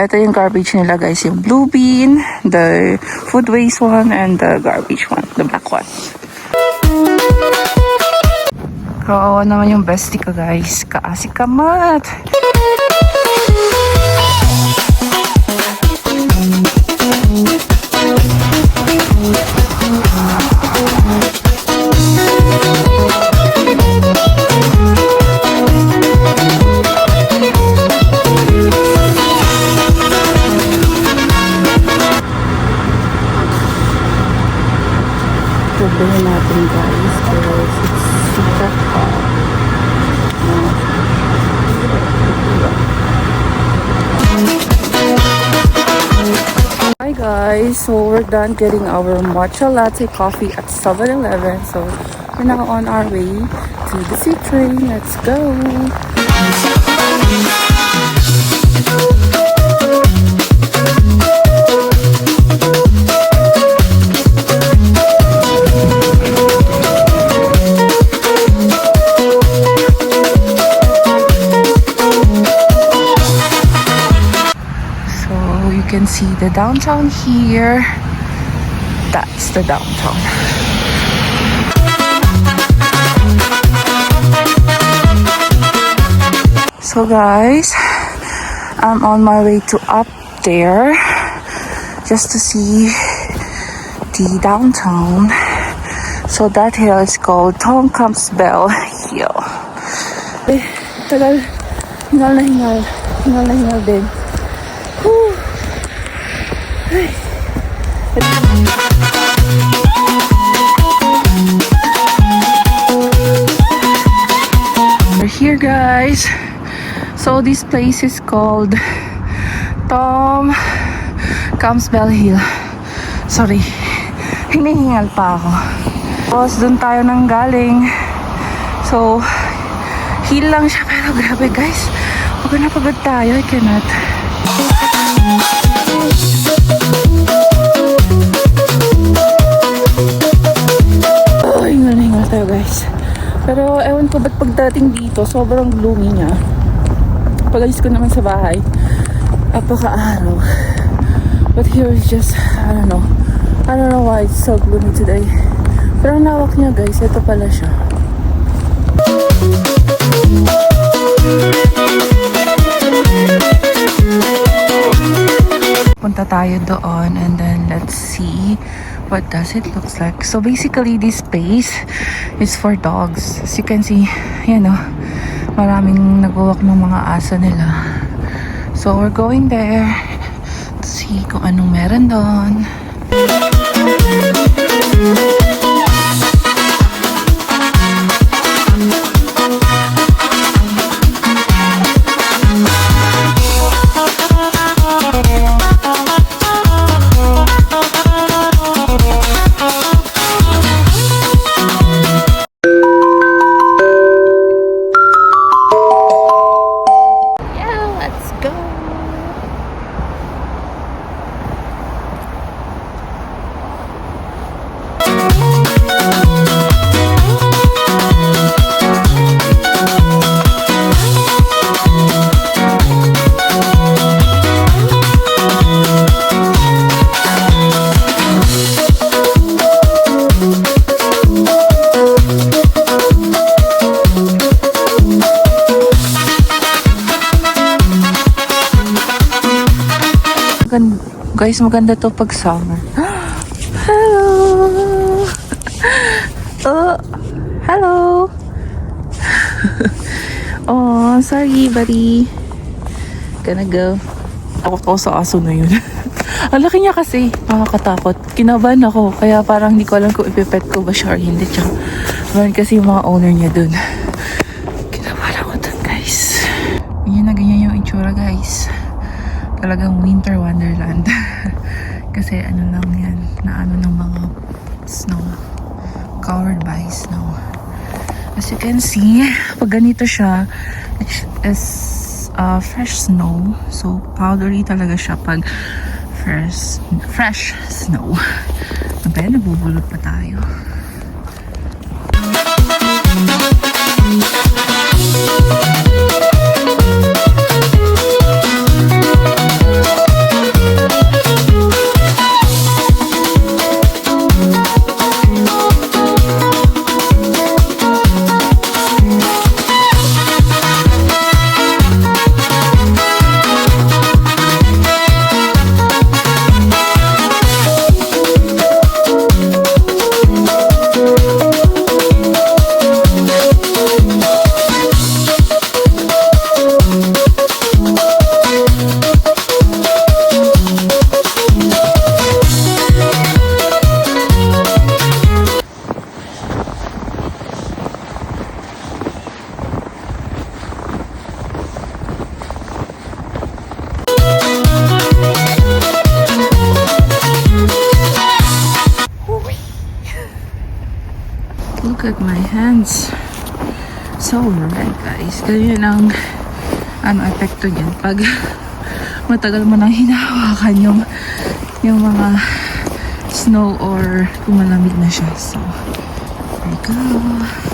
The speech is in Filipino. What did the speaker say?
ito yung garbage nila guys. Yung blue bin, the food waste one, and the garbage one. The black one. Kawawa naman yung bestie ko guys. Kaasikamat. Sabihin natin guys, because it's super hot. Hi guys, so we're done getting our matcha latte coffee at 7-Eleven. So we're now on our way to the C train. Let's go! You can see the downtown here. That's the downtown. So guys, I'm on my way to up there just to see the downtown. So that hill is called Tom Campbell Hill. Tagal, hingal na hingal. Hingal na hingal din. Whew. We're here guys. So this place is called Tom Campbell Hill. Sorry, hinihingal pa ako. Tapos dun tayo nang galing. So hill lang siya pero grabe guys. Pagod na pagod tayo. I cannot. Hingal tayo guys. Pero ewan ko ba't pagdating dito sobrang gloomy niya. Pag-alis ko naman sa bahay apaka-araw. But here is just I don't know why it's so gloomy today. Pero ang lawak niya guys. Ito pala siya. Punta tayo doon and then let's see what does it looks like. So basically this space is for dogs. As you can see, yan o, maraming nag-walk ng mga aso nila. So we're going there to see kung anong meron doon. Guys, maganda to pag summer. Hello! Oh, hello! Oh, sorry, buddy. Gonna go. Ako po sa aso na yun. Ang laki niya kasi, nakakatakot. Kinabahan ako, kaya parang hindi ko alam kung ipipet ko ba siya or hindi. Meron kasi yung mga owner niya dun. Kinabahan ako dun, guys. Ganyan na ganyan yung itsura, guys. Talagang winter wonderland. Kasi ano lang yan, na ano ng mga snow. Covered by snow. As you can see, pag ganito siya, it is fresh snow. So, powdery talaga siya pag fresh snow. Abay, nabubulot pa tayo. Look at my hands. So red, guys. Ganyan ang epekto niyan pag matagal mo nang hinahawakan yung mga snow or kung malamig na siya. So, there you go.